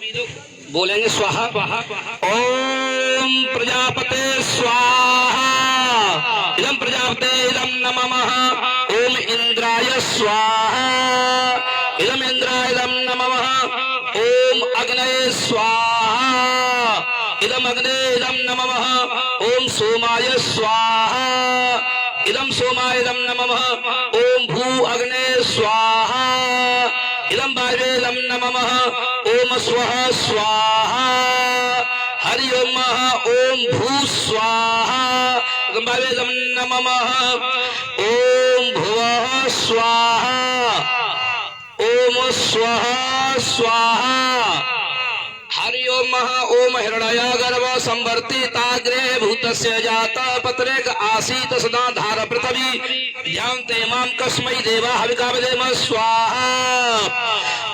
बोलेंगे स्वाहा। ओम प्रजापते स्वाहा, इदं प्रजापते इदं नमः। ओम इंद्राय स्वाहा, इदं इंद्राय इदं नमः। ओम अग्नये स्वाहा, इदं अग्ने इदं नमः। ओम सोमाय स्वाहा, इदं सोमाय इदं नमः। ओम भू अग्ने स्वाहा, इदं वायवे इदं नमः। ओम स्वः स्वाहा, हरि ओम ओम भू स्वाहा, इदं वायवे इदं नमः। ओम भुवः स्वाहा, ओम स्वः स्वाहा, हरि ओम ओम हिरण्यगर्भ संवर्तिताग्रे भूतस्य जाता पत्रेक आसीत सदा धार पृथ्वी ध्यान्ते मां कस्मै देवा हविकावदेम स्वाहा।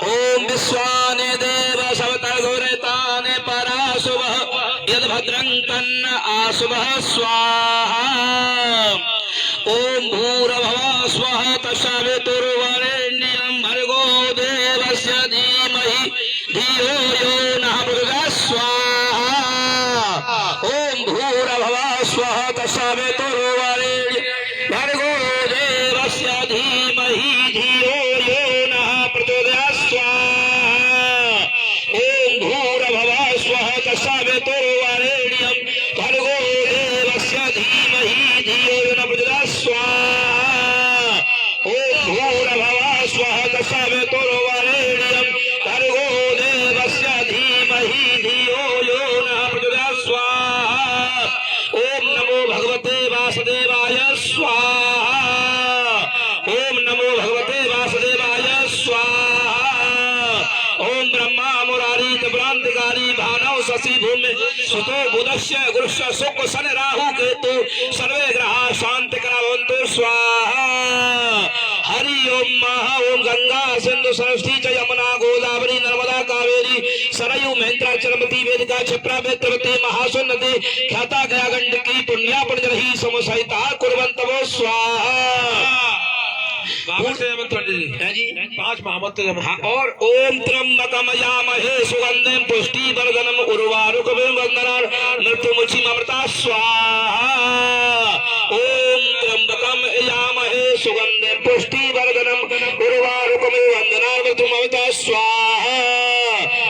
ओम विश्वाने देव सवतगौरताने पराशुभः यद भद्रं तन्न आशुभः स्वाहा। ओम भूर्भुवः स्वः तत्सवितुर्वरेण्यं भर्गो देवस्य धीमहि धियो यो नः प्रचोदयात् स्वाहा। ओम भूर्भुवः स्वः तत्सवितुर्वरेण्यं भर्गो देवस्य धीमहि धियो यो नः प्रचोदयात् स्वाहा। ओम भूर्भुवः स्वः तत्सवितुर्वरेण्यं भर्गो देवस्य धीमहि धियो यो नः प्रचोदयात् स्वाहा। ओम भूर्भुवः स्वः तत्सवितुर्वरेण्यं भर्गो देवस्य धीमहि धियो यो नः प्रचोदयात् स्वाहा। ओम नमो भगवते वासुदेवाय स्वाहा। ओम नमो भगवते वासुदेवाय स्वाहा। ओम ब्रह्मा मुरारी त्रिपुरांतकारी भानव शशि भूमि सुतो बुधस्य गुरुश्च शुक्र शनि राहु केतु सर्वे ग्रहा शांति भवन्तु स्वाहा। हरि ओम ओम गंगा सिंधु सरस्वती च यमुना गोदावरी नर्मदा कावेरी सरयू महेंद्रा चरमती वेदिका क्षिप्रा वेत्रवती महासुन नदी ख्याता गया गंडकी पुण्या पुण्यरही समसहिता कुर्वन्तवो स्वाहा। जी 5 महामंत्र। और ओम त्र्यंबकम यामहे सुगंधिं पुष्टिवर्धनम् उर्वारुकमिव वन्दनान् मृत्युमुक्षीममृता स्वाहा। ओम त्र्यंबकम यामहे सुगंधिं पुष्टिवर्धनम् उर्वारुकमिव वन्दनान् मृत्युमुक्षीममृता स्वाहा।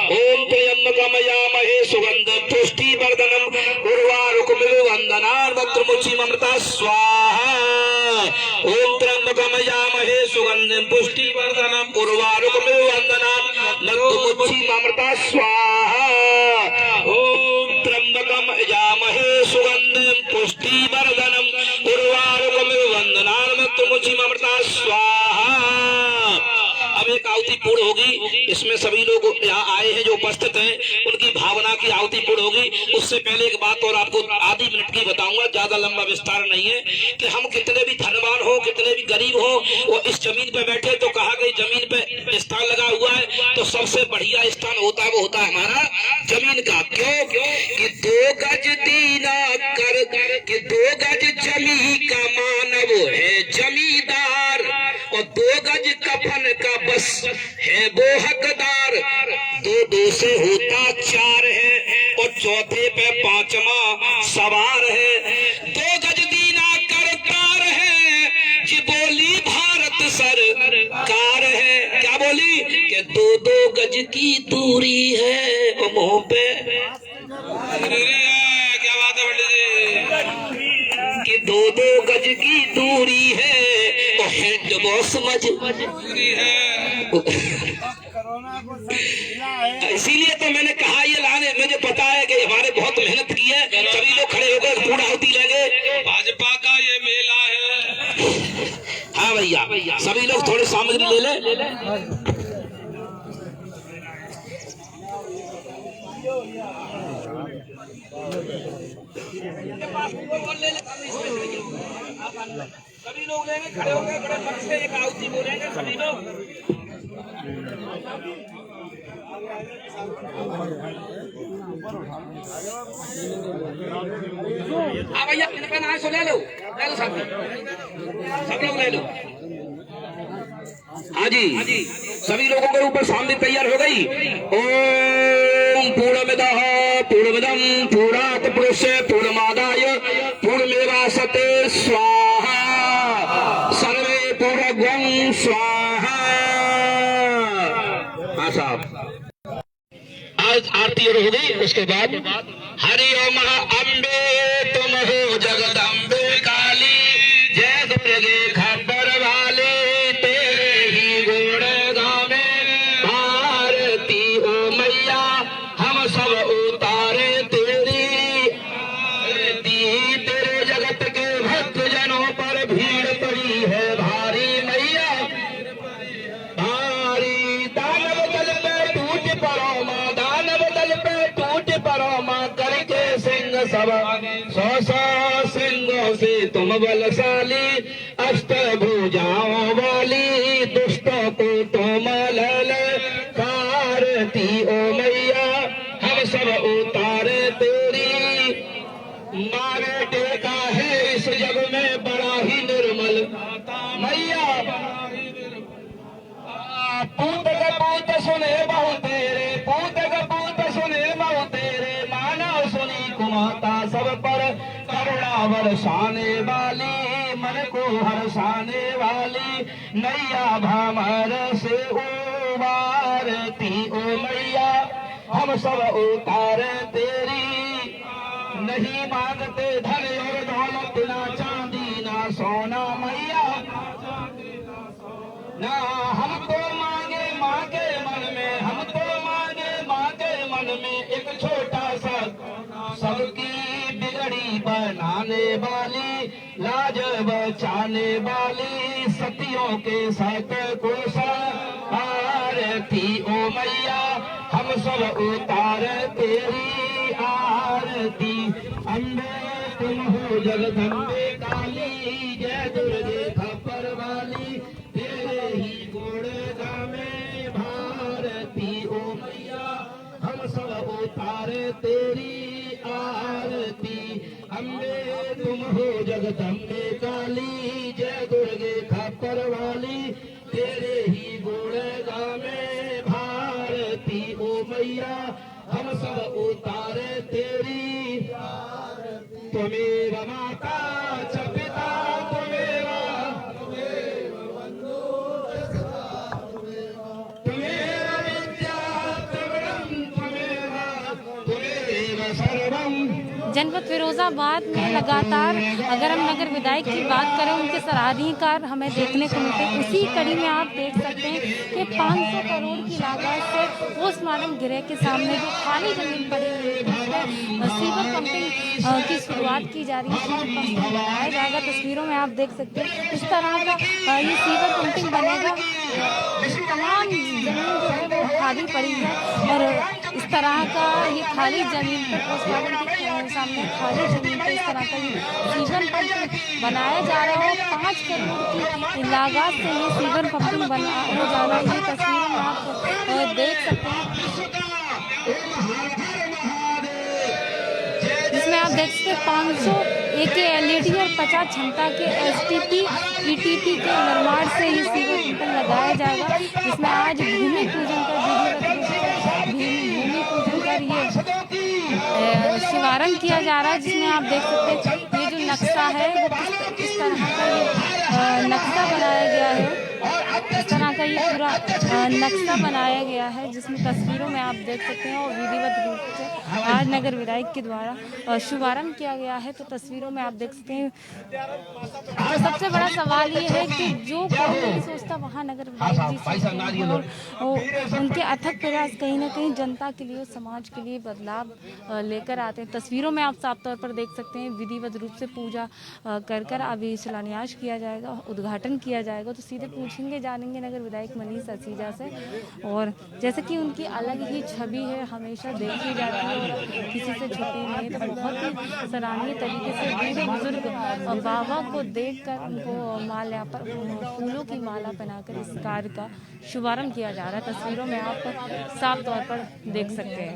ओम त्र्यंबकम यामहे सुगंधिं पुष्टिवर्धनम् उर्वारुकमिव वन्दनान् मृत्युमुक्षीममृता स्वाहा। ओम त्र्यंबकम यामहे सुगंधिं पुष्टिवर्धनम् उर्वारुकमिव वन्दनान् मृत्युमुक्षीममृता स्वाहा। ओम त्र्यंबकम यामहे सुगंधिं पुष्टिवर्धनम् उर्वारुकमिव वन्दनान् मृत्युमुक्षीममृता स्वाहा। अब एक आहुति पूर्ण होगी, इसमें सभी लोग यहाँ आए हैं जो उपस्थित हैं उनकी भावना की आहुति पूर्ण होगी। उससे पहले एक बात और आपको आधी मिनट की बताऊंगा, ज्यादा लंबा विस्तार नहीं है, कि हम कितने भी धनवान हो कितने भी गरीब हो वो इस जमीन पे बैठे तो कहा गई जमीन पे स्थान लगा हुआ है तो सबसे बढ़िया स्थान होता है वो होता है हमारा जमीन का। क्यों कि 2 गज दीना कर कि 2 गज जमी का मानव है जमींदार और 2 गज कफन का बस है वो हकदार। 2 से होता 4 है और चौथे पे 5वां सवार है। 2 गज दीना करतार है जी बोली भारत सरकार है। क्या बोली कि 2 गज की दूरी है मुंह पे। क्या बात है पंडित जी कि 2 गज की दूरी है और हैंड वो समझ पूरी है। इसीलिए तो मैंने कहा ये लाने, मुझे पता है कि हमारे बहुत मेहनत की है। सभी लोग खड़े होकर पूर्ण आहुति लेंगे। भाजपा का ये मेला है। हाँ भैया सभी लोग थोड़ी सामग्री ले ले। सभी लोग लेंगे, खड़े हो गए, बड़े मन से एक आहुति बोलेंगे सभी लोग। हाँ भैया इनका नाम सो ले लो सब लोग ले लो। हाँ जी सभी लोगों के ऊपर सामने तैयार हो गई। ओ पूर्णमिदः पूर्णमिदं पूर्णात् पुरुषे पूर्णमादाय पूर्णमेवावशिष्यते स्वाहा सर्वे पूर्णगुं स्वाहा। हाँ साहब, आज आरती और हो गई। उसके बाद हरि ओम अम्बे तुम हो जगदम्बे काली, जय दुर्गे खबर वाले, तेरे ही गुण गावे भारती हो मैया, हम सब उतारे तेरी आरती। तेरे जगत के भक्त जनों पर भीड़ पड़ी है भारी मैया भारी। दानव दल पे टूट पड़ो माँ, दानव दल पे टूट पड़ो माँ, करके सिंह सब 100 सिंहों से तुम बलशाली, अष्ट भुजाओं वाली, दुष्टों को तुम ललकारती ओ मैया, हम सब उतारे तेरी। मारे टेका है इस जग में बड़ा ही निर्मल मैया, पूत कपूत सुने बहु तेरे, पूत कपूत सुने बहु तेरे, मानव सुनी कुमाता सब पर करुणा बरसाने वाली, मन को हरसाने वाली, नैया भमर से उबारती ओ मैया, हम सब उतारे तेरी। नहीं मांगते धन और दौलत, ना चांदी ना सोना मैया, ना हम तो मांगे माँ के मन में, हम तो मांगे माँ के मन में एक छोटा सा सबकी बिगड़ी बनाने वाली, लाज बचाने वाली, सतियों के साथ को आरती ओ मैया, हम सब उतारे तेरी आरती। अम्बे तुम हो जगदम्बे काली, जय दुर्गे खबर वाली, तेरे ही गुण गावे भारती ओ मैया, हम सब उतारे तेरी आरती। अम्बे तुम हो जगदम्बे काली, जय दुर्गे खबर वाली, तेरे ही गुण गावे भारती ओ मैया, हम सब उतारे तेरी। त्वमेव माता च पिता त्वमेव, त्वमेव विद्या त्वमेव, त्वमेव सर्वम्। जनपद फिरोजाबाद में लगातार अगर हम नगर विधायक की बात करें, उनके सराहनीय कार्य हमें देखने को मिलते हैं। उसी कड़ी में आप देख सकते हैं कि 500 करोड़ की लागत से पोस्टमार्टम गृह के सामने जो खाली जमीन पड़ी हुई है, सीवर पंपिंग की शुरुआत की जा रही है। सीवर पंपिंग बनाया जाएगा। तस्वीरों में आप देख सकते हैं इस तरह का ये सीवर पंपिंग बनेगा। तमाम जमीन जो है वो खाली पड़ी है और इस तरह का ये खाली जमीन पर पोस्टमार्टम के सामने खाली जमीन पर इस तरह का ये सीवर पंपिंग बनाया जा रहा है। 5 करोड़ की लागत से ये सीवर पंपिंग बनाया जा रहा है। ये तस्वीरों में आप देख सकते हैं, जिसमें आप देख सकते हैं 500 AKLED और 50 क्षमता के STP ETP के निर्माण से ये सीवर पंपिंग लगाया जाएगा, जिसमें आज भूमि पूजन कर भूमि पूजन कर ये शुभारंभ किया जा रहा है। जिसमें आप देख सकते हैं ये जो नक्शा है वो किस तरह का ये नक्शा बनाया गया है। इस तरह का ये पूरा नक्शा बनाया गया है, जिसमें तस्वीरों में आप देख सकते हैं और विधिवत रूप से आज नगर विधायक के द्वारा शुभारंभ किया गया है। तो तस्वीरों में आप देख सकते हैं। तो सबसे बड़ा सवाल ये है कि जो कोई नहीं सोचता वहाँ नगर विधायक जी सोचते हैं और उनके अथक प्रयास कहीं ना कहीं जनता के लिए, समाज के लिए बदलाव लेकर आते हैं। तस्वीरों में आप साफ तौर पर देख सकते हैं विधिवत रूप से पूजा कर अभी शिलान्यास किया जाएगा, उद्घाटन किया जाएगा। तो सीधे पूछेंगे जानेंगे नगर विधायक मनीष असीजा से, और जैसे कि उनकी अलग ही छवि है, हमेशा देखी जाती है और किसी से छुपी नहीं। तो बहुत ही सराहनीय तरीके से बूढ़े बुजुर्ग बाबा को देखकर उनको माल्या पर फूलों की माला पहनाकर इस कार्य का शुभारंभ किया जा रहा है। तस्वीरों में आप साफ तौर पर देख सकते हैं।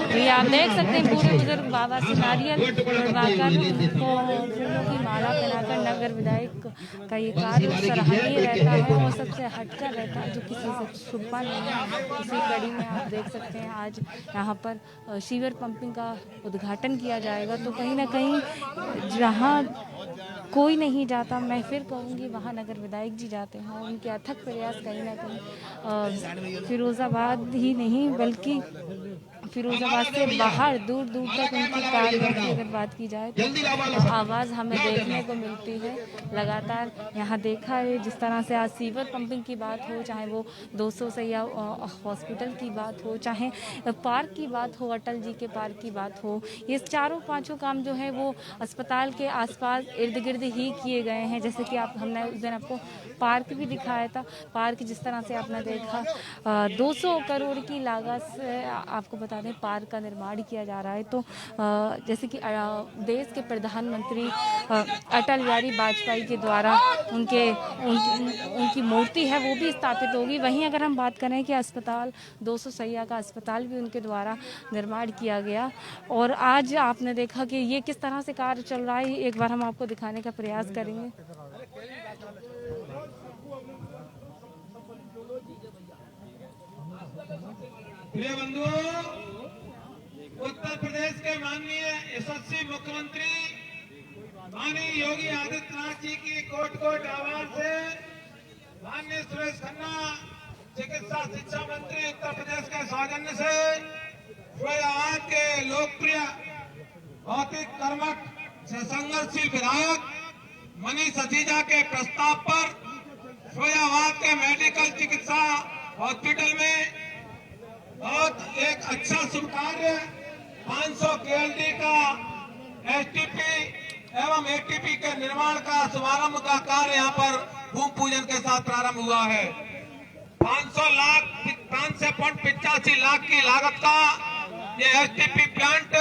ये ये आप देख सकते हैं बूढ़े बुजुर्ग बाबा से नारियल तोड़वाकर उनको फूलों की माला पहनाकर नगर विधायक का ये कार्य सराहनीय रहता है और सबसे हटकर रहता है, जो किसी से छुपा नहीं है। इसी कड़ी में आप देख सकते हैं आज यहाँ पर सीवर पंपिंग का उद्घाटन किया जाएगा। तो कहीं ना कहीं जहाँ कोई नहीं जाता, मैं फिर कहूँगी वहाँ नगर विधायक जी जाते हैं और उनके अथक प्रयास कहीं ना कहीं फिरोज़ाबाद ही नहीं बल्कि फिरोज़ाबाद से बाहर दूर दूर तक उनकी कारगर की अगर बात की जाए तो आवाज़ हमें देखने को मिलती है। लगातार यहाँ देखा है जिस तरह से आज सीवर पंपिंग की बात हो, चाहे वो 200 सैया हॉस्पिटल की बात हो, चाहे पार्क की बात हो, अटल जी के पार्क की बात हो, ये चारों पांचों काम जो है वो अस्पताल के आसपास इर्द गिर्द ही किए गए हैं। जैसे कि हमने उस दिन आपको पार्क भी दिखाया था। पार्क जिस तरह से आपने देखा 200 करोड़ की लागत से आपको बता दें पार्क का निर्माण किया जा रहा है। तो जैसे कि देश के प्रधानमंत्री अटल बिहारी वाजपेयी के द्वारा उनकी मूर्ति है वो भी स्थापित होगी। वहीं अगर हम बात करें कि अस्पताल 200 सैया का अस्पताल भी उनके द्वारा निर्माण किया गया और आज आपने देखा कि ये किस तरह से कार्य चल रहा है, एक बार हम आपको दिखाने का प्रयास करेंगे। प्रिय बंधुओं, उत्तर प्रदेश के माननीय यशस्वी मुख्यमंत्री माननीय योगी आदित्यनाथ जी की कोट कोट आवाज से माननीय सुरेश खन्ना चिकित्सा शिक्षा मंत्री उत्तर प्रदेश के सौजन्य से फैजाबाद के लोकप्रिय भौतिक कर्मठ संघर्षशील विधायक मनीष सतीजा के प्रस्ताव पर फैजाबाद के मेडिकल चिकित्सा हॉस्पिटल में बहुत एक अच्छा शुभ कार्य 500 केएलडी का एसटीपी एवं एटीपी के निर्माण का शुभारंभ का कार्य यहाँ पर भूमि पूजन के साथ प्रारंभ हुआ है। 585 लाख की लागत का ये एसटीपी प्लांट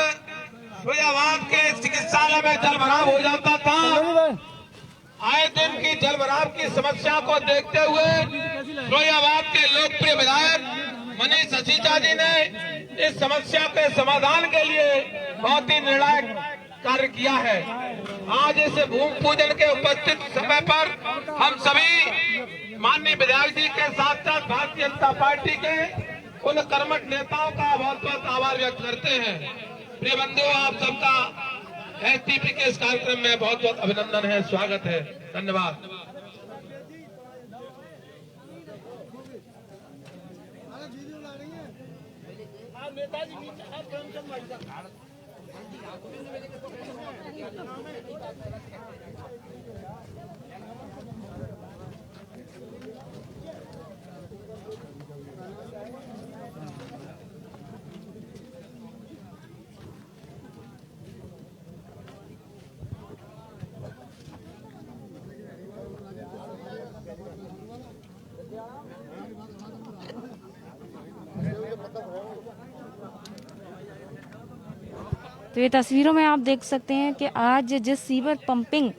फैजाबाद के चिकित्सालय में जल भराव हो जाता था। आए दिन की जल भराव की समस्या को देखते हुए फैजाबाद के लोकप्रिय विधायक मनीष सतीजा जी ने इस समस्या के समाधान के लिए बहुत ही निर्णायक कार्य किया है। आज इस भूमि पूजन के उपस्थित समय पर हम सभी माननीय विधायक जी के साथ साथ भारतीय जनता पार्टी के उन कर्मठ नेताओं का बहुत बहुत आभार व्यक्त करते हैं। प्रिय बंधुओं, आप सबका एसटीपी के इस कार्यक्रम में बहुत बहुत अभिनंदन है, स्वागत है, धन्यवाद। तो ये तस्वीरों में आप देख सकते हैं कि आज जिस सीवर पंपिंग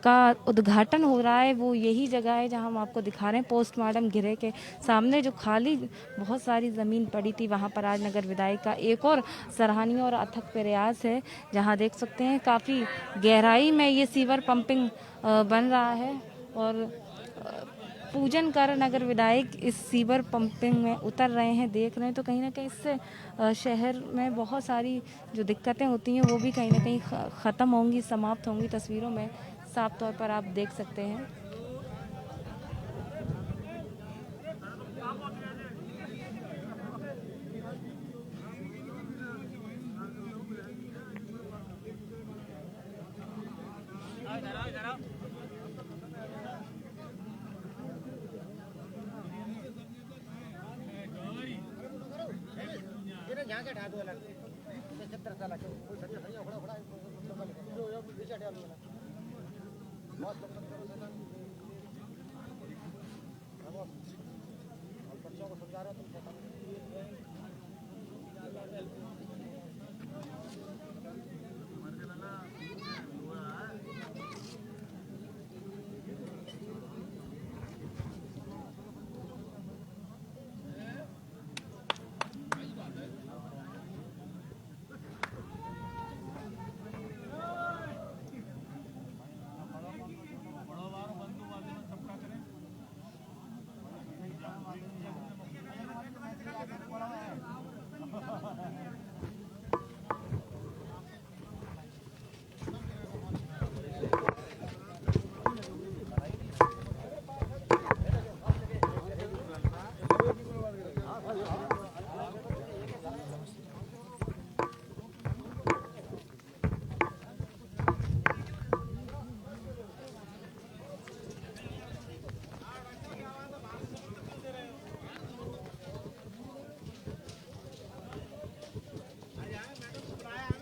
का उद्घाटन हो रहा है वो यही जगह है जहां हम आपको दिखा रहे हैं। पोस्टमार्टम गृह के सामने जो खाली बहुत सारी ज़मीन पड़ी थी वहां पर आज नगर विधायक का एक और सराहनीय और अथक प्रयास है, जहां देख सकते हैं काफ़ी गहराई में ये सीवर पंपिंग बन रहा है और पूजन कर नगर विधायक इस सीवर पंपिंग में उतर रहे हैं। देख रहे हैं तो कहीं ना कहीं इससे शहर में बहुत सारी जो दिक्कतें होती हैं वो भी कहीं ना कहीं ख़त्म होंगी, समाप्त होंगी। तस्वीरों में साफ तौर पर आप देख सकते हैं।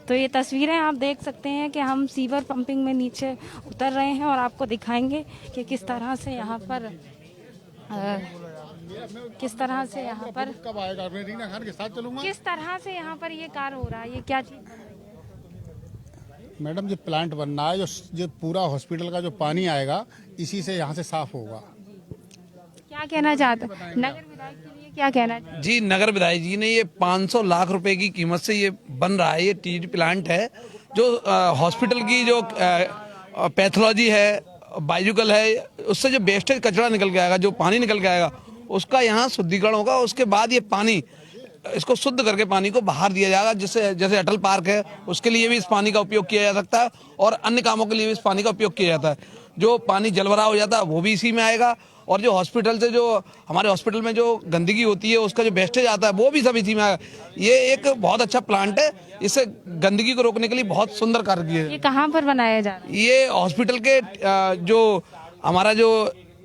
तो ये तस्वीरें आप देख सकते हैं कि हम सीवर पंपिंग में नीचे उतर रहे हैं और आपको दिखाएंगे कि किस तरह से यहाँ पर कब आएगा? मैं रीना खान के साथ चलूंगा। किस तरह से यहाँ पर ये कार्य हो रहा है, ये क्या चीज? मैडम, जो प्लांट बन रहा है, जो पूरा हॉस्पिटल का जो पानी आएगा इसी से यहाँ से साफ होगा। क्या कहना चाहते हैं नगर विधायक के लिए, क्या कहना चाहते हैं? जी, नगर विधायक जी ने ये 500 लाख रुपए की कीमत से ये बन रहा है। ये टीडी प्लांट है जो हॉस्पिटल की जो पैथोलॉजी है, बायोलॉजिकल है, उससे जो वेस्टेज कचरा निकल के आएगा, जो पानी निकल के आएगा, उसका यहाँ शुद्धिकरण होगा। उसके बाद ये पानी, इसको शुद्ध करके पानी को बाहर दिया जाएगा। जिससे जैसे अटल पार्क है, उसके लिए भी इस पानी का उपयोग किया जा सकता है और अन्य कामों के लिए भी इस पानी का उपयोग किया जाता है। जो पानी जलभरा हो जाता है वो भी इसी में आएगा और जो हॉस्पिटल से, जो हमारे हॉस्पिटल में जो गंदगी होती है, उसका जो वेस्टेज आता है वो भी सब इसी में आएगा। ये एक बहुत अच्छा प्लांट है, इससे गंदगी को रोकने के लिए बहुत सुंदर कार्य किया है। ये कहाँ पर बनाया जा रहा है? ये हॉस्पिटल के जो हमारा जो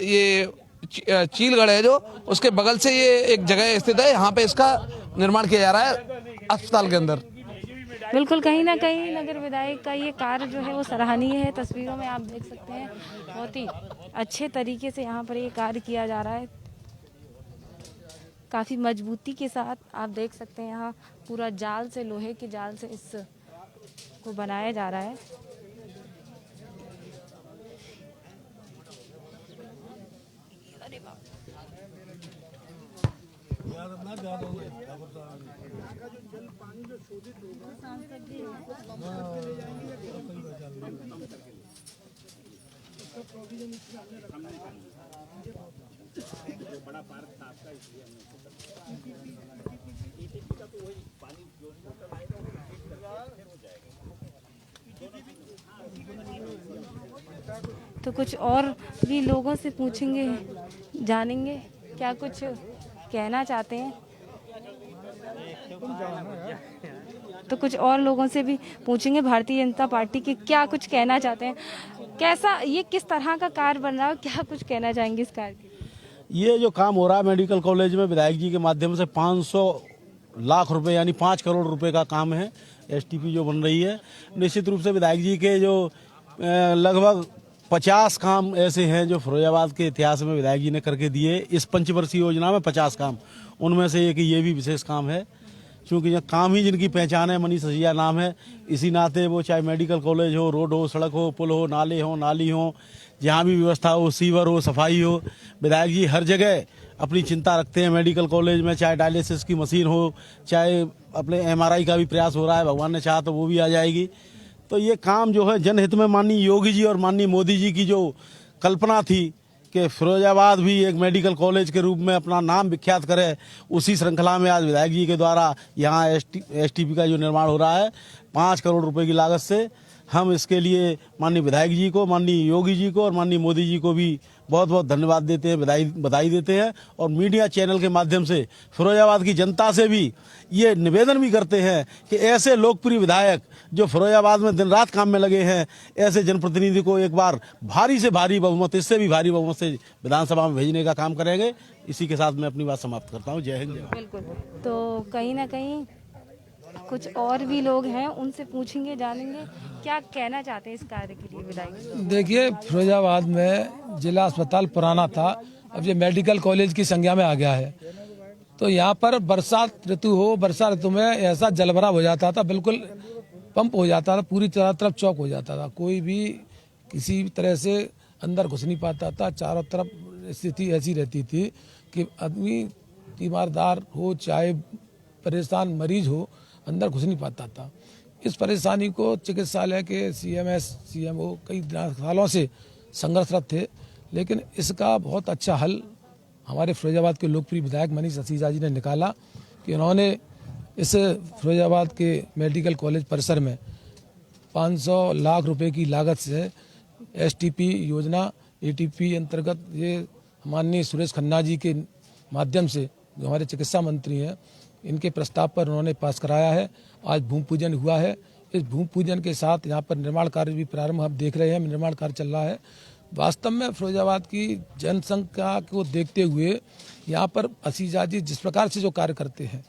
ये चीलगढ़ है, जो उसके बगल से ये एक जगह स्थित है, यहाँ पे इसका निर्माण किया जा रहा है अस्पताल के अंदर। बिल्कुल, कहीं ना कहीं नगर विधायक का ये कार्य जो है वो सराहनीय है। तस्वीरों में आप देख सकते हैं बहुत ही अच्छे तरीके से यहाँ पर ये कार्य किया जा रहा है। काफ़ी मजबूती के साथ आप देख सकते हैं यहाँ पूरा जाल से, लोहे के जाल से इस को बनाया जा रहा है। तो कुछ और भी लोगों से पूछेंगे, जानेंगे क्या कुछ कहना चाहते हैं। तो कुछ और लोगों से भी पूछेंगे भारतीय जनता पार्टी के क्या कुछ कहना चाहते हैं, कैसा ये किस तरह का कार्य बन रहा है, क्या कुछ कहना चाहेंगे इस कार्य के? ये जो काम हो रहा है मेडिकल कॉलेज में विधायक जी के माध्यम से 500 लाख रुपए यानी 5 करोड़ रुपए का काम है। एसटीपी जो बन रही है, निश्चित रूप से विधायक जी के जो लगभग 50 काम ऐसे हैं जो फिरोजाबाद के इतिहास में विधायक जी ने करके दिए। इस पंचवर्षीय योजना में 50 काम, उनमें से एक ये भी विशेष काम है। क्योंकि यह काम ही जिनकी पहचान है, मनीष सिसोदिया नाम है, इसी नाते वो चाहे मेडिकल कॉलेज हो, रोड हो, सड़क हो, पुल हो, नाले हो, नाली हो, जहाँ भी व्यवस्था हो, सीवर हो, सफाई हो, विधायक जी हर जगह अपनी चिंता रखते हैं। मेडिकल कॉलेज में चाहे डायलिसिस की मशीन हो, चाहे अपने MRI का भी प्रयास हो रहा है, भगवान ने चाहा तो वो भी आ जाएगी। तो ये काम जो है जनहित में माननीय योगी जी और माननीय मोदी जी की जो कल्पना थी कि फिरोजाबाद भी एक मेडिकल कॉलेज के रूप में अपना नाम विख्यात करे, उसी श्रृंखला में आज विधायक जी के द्वारा यहाँ एसटीपी का जो निर्माण हो रहा है 5 करोड़ रुपए की लागत से। हम इसके लिए माननीय विधायक जी को, माननीय योगी जी को और माननीय मोदी जी को भी बहुत बहुत धन्यवाद देते हैं, बधाई देते हैं। और मीडिया चैनल के माध्यम से फिरोजाबाद की जनता से भी ये निवेदन भी करते हैं कि ऐसे लोकप्रिय विधायक जो फिरोजाबाद में दिन रात काम में लगे हैं, ऐसे जनप्रतिनिधि को एक बार भारी से भारी बहुमत, इससे भी भारी बहुमत से विधानसभा में भेजने का काम करेंगे। इसी के साथ मैं अपनी बात समाप्त करता हूँ। जय हिंद, जय भारत। बिल्कुल, तो कहीं ना कहीं कुछ और भी लोग हैं, उनसे पूछेंगे, जानेंगे क्या कहना चाहते हैं इस कार्य के लिए विधायक। देखिए, फिरोजाबाद में जिला अस्पताल पुराना था, अब ये मेडिकल कॉलेज की संज्ञा में आ गया है। तो यहाँ पर बरसात ऋतु हो, वर्षा ऋतु में ऐसा जलभराव हो जाता था, बिल्कुल पंप हो जाता था, पूरी तरफ चौक हो जाता था, कोई भी किसी तरह से अंदर घुस नहीं पाता था। चारों तरफ स्थिति ऐसी रहती थी कि आदमी तीमारदार हो चाहे परेशान मरीज हो, अंदर घुस नहीं पाता था। इस परेशानी को चिकित्सालय के CMS, CMO कई सालों से संघर्षरत थे, लेकिन इसका बहुत अच्छा हल हमारे फिरोजाबाद के लोकप्रिय विधायक मनीष सिसोदिया जी ने निकाला कि उन्होंने इस फिरोजाबाद के मेडिकल कॉलेज परिसर में 500 लाख रुपए की लागत से STP योजना ATP अंतर्गत ये माननीय सुरेश खन्ना जी के माध्यम से, जो हमारे चिकित्सा मंत्री हैं, इनके प्रस्ताव पर उन्होंने पास कराया है। आज भूमि पूजन हुआ है। इस भूमि पूजन के साथ यहाँ पर निर्माण कार्य भी प्रारंभ आप देख रहे हैं, निर्माण कार्य चल रहा है। वास्तव में फिरोजाबाद की जनसंख्या को देखते हुए यहाँ पर सिसोदिया जी जिस प्रकार से जो कार्य करते हैं,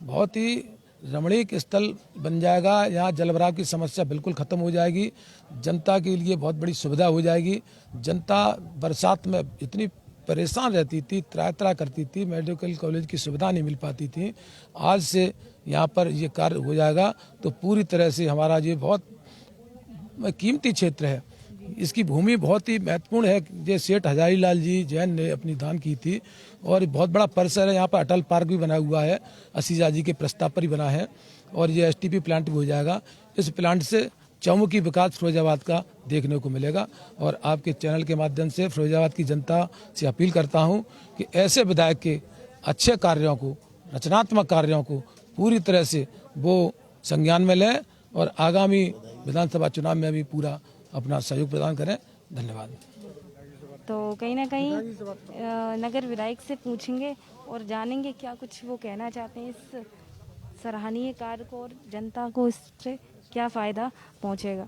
बहुत ही रमणीक स्थल बन जाएगा। यहाँ जलभराव की समस्या बिल्कुल ख़त्म हो जाएगी। जनता के लिए बहुत बड़ी सुविधा हो जाएगी। जनता बरसात में इतनी परेशान रहती थी, त्राह करती थी, मेडिकल कॉलेज की सुविधा नहीं मिल पाती थी। आज से यहाँ पर ये कार्य हो जाएगा तो पूरी तरह से हमारा ये बहुत कीमती क्षेत्र है। इसकी भूमि बहुत ही महत्वपूर्ण है। ये सेठ हजारी लाल जी जैन ने अपनी दान की थी और बहुत बड़ा परिसर है। यहाँ पर अटल पार्क भी बना हुआ है, असीजा जी के प्रस्ताव पर ही बना है और ये एसटीपी प्लांट भी हो जाएगा। इस प्लांट से चौमुखी विकास फिरोजाबाद का देखने को मिलेगा और आपके चैनल के माध्यम से फिरोजाबाद की जनता से अपील करता हूँ कि ऐसे विधायक के अच्छे कार्यों को, रचनात्मक कार्यों को पूरी तरह से वो संज्ञान में लें और आगामी विधानसभा चुनाव में भी पूरा अपना सहयोग प्रदान करें। धन्यवाद। तो कहीं ना कहीं नगर विधायक से पूछेंगे और जानेंगे क्या कुछ वो कहना चाहते हैं इस सराहनीय कार्य को और जनता को इससे क्या फ़ायदा पहुंचेगा।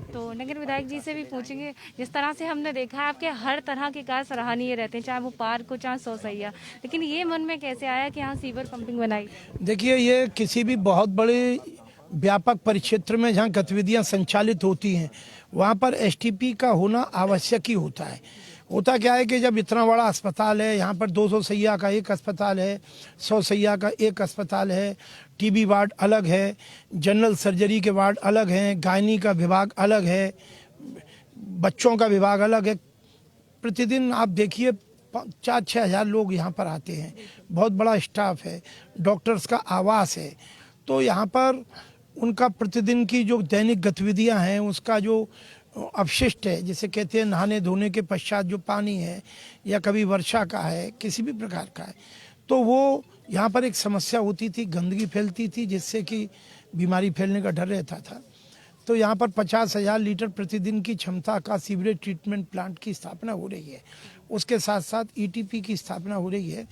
तो नगर विधायक जी से भी पूछेंगे, जिस तरह से हमने देखा है आपके हर तरह के कार्य सराहनीय रहते हैं, चाहे वो पार्क हो चाहे 100 सैया, लेकिन ये मन में कैसे आया कि यहाँ सीवर पंपिंग बनाई? देखिए, ये किसी भी बहुत बड़े व्यापक परिक्षेत्र में जहाँ गतिविधियाँ संचालित होती हैं वहाँ पर एसटीपी का होना आवश्यक ही होता है। होता क्या है कि जब इतना बड़ा अस्पताल है, यहाँ पर 200 सैया का एक अस्पताल है, 100 सैया का एक अस्पताल है, टीबी वार्ड अलग है, जनरल सर्जरी के वार्ड अलग हैं, गायनी का विभाग अलग है, बच्चों का विभाग अलग है। प्रतिदिन आप देखिए 4-6 हज़ार लोग यहाँ पर आते हैं, बहुत बड़ा स्टाफ है, डॉक्टर्स का आवास है। तो यहाँ पर उनका प्रतिदिन की जो दैनिक गतिविधियाँ हैं उसका जो अपशिष्ट है, जिसे कहते हैं नहाने धोने के पश्चात जो पानी है या कभी वर्षा का है, किसी भी प्रकार का है, तो वो यहाँ पर एक समस्या होती थी, गंदगी फैलती थी जिससे कि बीमारी फैलने का डर रहता था। तो यहाँ पर 50,000 लीटर प्रतिदिन की क्षमता का सीवरेज ट्रीटमेंट प्लांट की स्थापना हो रही है। उसके साथ साथ ईटीपी की स्थापना हो रही है,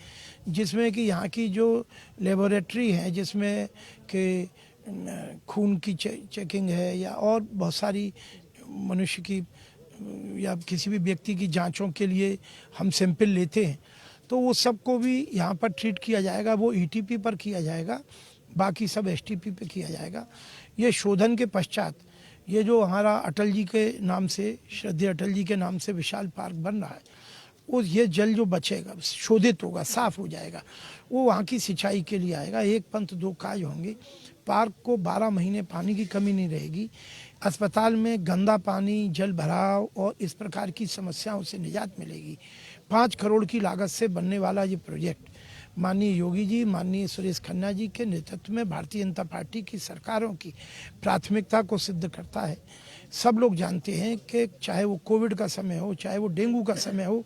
जिसमें कि यहाँ की जो लेबोरेटरी है, जिसमें कि खून की चेकिंग है या और बहुत सारी मनुष्य की या किसी भी व्यक्ति की जांचों के लिए हम सैंपल लेते हैं, तो वो सबको भी यहाँ पर ट्रीट किया जाएगा। वो ईटीपी पर किया जाएगा, बाकी सब एसटीपी पे किया जाएगा। ये शोधन के पश्चात ये जो हमारा अटल जी के नाम से, श्रद्धेय अटल जी के नाम से विशाल पार्क बन रहा है, वो ये जल जो बचेगा शोधित होगा, साफ हो जाएगा, वो वहाँ की सिंचाई के लिए आएगा। एक पंथ दो काज होंगे। पार्क को 12 महीने पानी की कमी नहीं रहेगी। अस्पताल में गंदा पानी, जल भराव और इस प्रकार की समस्याओं से निजात मिलेगी। 5 करोड़ की लागत से बनने वाला ये प्रोजेक्ट माननीय योगी जी, माननीय सुरेश खन्ना जी के नेतृत्व में भारतीय जनता पार्टी की सरकारों की प्राथमिकता को सिद्ध करता है। सब लोग जानते हैं कि चाहे वो कोविड का समय हो, चाहे वो डेंगू का समय हो,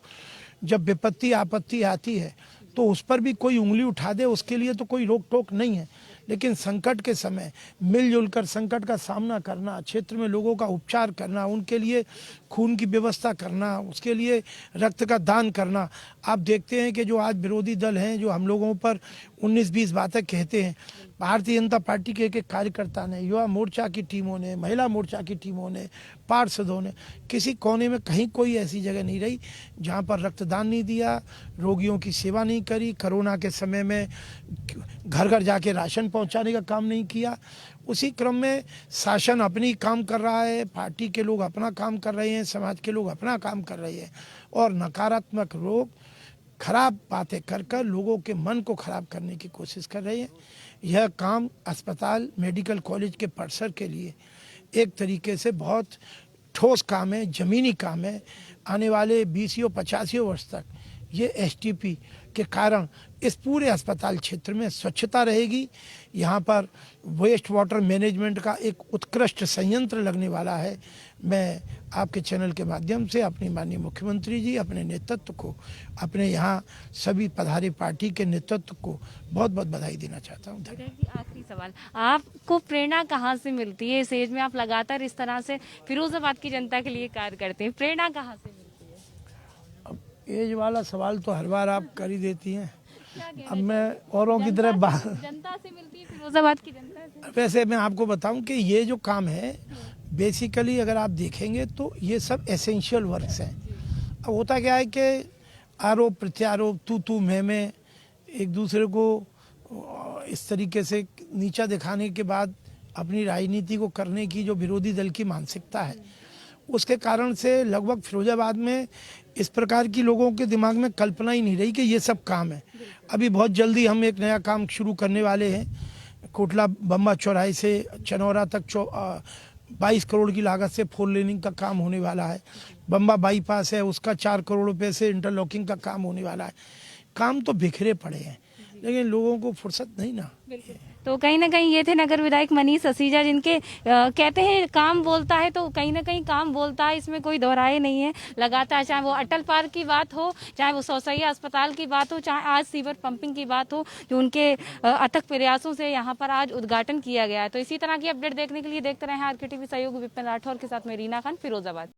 जब विपत्ति आपत्ति आती है तो उस पर भी कोई उंगली उठा दे, उसके लिए तो कोई रोक टोक नहीं है। लेकिन संकट के समय मिलजुल कर संकट का सामना करना, क्षेत्र में लोगों का उपचार करना, उनके लिए खून की व्यवस्था करना, उसके लिए रक्त का दान करना। आप देखते हैं कि जो आज विरोधी दल हैं, जो हम लोगों पर 19-20 बातें कहते हैं, भारतीय जनता पार्टी के एक कार्यकर्ता ने, युवा मोर्चा की टीमों ने, महिला मोर्चा की टीमों ने, पार्षदों ने, किसी कोने में कहीं कोई ऐसी जगह नहीं रही जहाँ पर रक्तदान नहीं दिया, रोगियों की सेवा नहीं करी, कोरोना के समय में घर घर जाके राशन पहुंचाने का काम नहीं किया। उसी क्रम में शासन अपनी काम कर रहा है, पार्टी के लोग अपना काम कर रहे हैं, समाज के लोग अपना काम कर रहे हैं और नकारात्मक लोग खराब बातें कर कर लोगों के मन को खराब करने की कोशिश कर रहे हैं। यह काम अस्पताल, मेडिकल कॉलेज के परिसर के लिए एक तरीके से बहुत ठोस काम है, ज़मीनी काम है। आने वाले 20-50 वर्ष तक ये एसटीपी के कारण इस पूरे अस्पताल क्षेत्र में स्वच्छता रहेगी। यहाँ पर वेस्ट वाटर मैनेजमेंट का एक उत्कृष्ट संयंत्र लगने वाला है। मैं आपके चैनल के माध्यम से अपनी माननीय मुख्यमंत्री जी, अपने नेतृत्व को, अपने यहाँ सभी पधारे पार्टी के नेतृत्व को बहुत बहुत बधाई देना चाहता हूँ। आखिरी सवाल, आपको प्रेरणा कहाँ से मिलती है? इस एज में आप लगातार इस तरह से फिरोजाबाद की जनता के लिए कार्य करते हैं, प्रेरणा कहाँ से मिलती है? अब एज वाला सवाल तो हर बार आप कर ही देती हैं। अब मैं औरों की तरह जनता से मिलती है, फिरोजाबाद की जनता से। वैसे मैं आपको बताऊं कि ये जो काम है, बेसिकली अगर आप देखेंगे तो ये सब एसेंशियल वर्क्स हैं। अब होता क्या है कि आरोप प्रत्यारोप तू मैं एक दूसरे को इस तरीके से नीचा दिखाने के बाद अपनी राजनीति को करने की जो विरोधी दल की मानसिकता है, उसके कारण से लगभग फिरोजाबाद में इस प्रकार की लोगों के दिमाग में कल्पना ही नहीं रही कि ये सब काम है। अभी बहुत जल्दी हम एक नया काम शुरू करने वाले हैं। कोटला बम्बा चौराहे से चनौरा तक 22 करोड़ की लागत से 4 लेनिंग का काम होने वाला है। बम्बा बाईपास है, उसका 4 करोड़ रुपए से इंटरलॉकिंग का काम होने वाला है। काम तो बिखरे पड़े हैं, लेकिन लोगों को फुर्सत नहीं ना। तो कहीं ना कहीं ये थे नगर विधायक मनीष असीजा, जिनके कहते हैं काम बोलता है तो कहीं ना कहीं काम बोलता है, इसमें कोई दोहराए नहीं है। लगातार चाहे वो अटल पार्क की बात हो, चाहे वो सौसैया अस्पताल की बात हो, चाहे आज सीवर पंपिंग की बात हो, जो उनके अथक प्रयासों से यहाँ पर आज उद्घाटन किया गया है। तो इसी तरह की अपडेट देखने के लिए देखते रहे RKTV सहयोगी विपिन राठौर के साथ में रीना खान, फिरोजाबाद।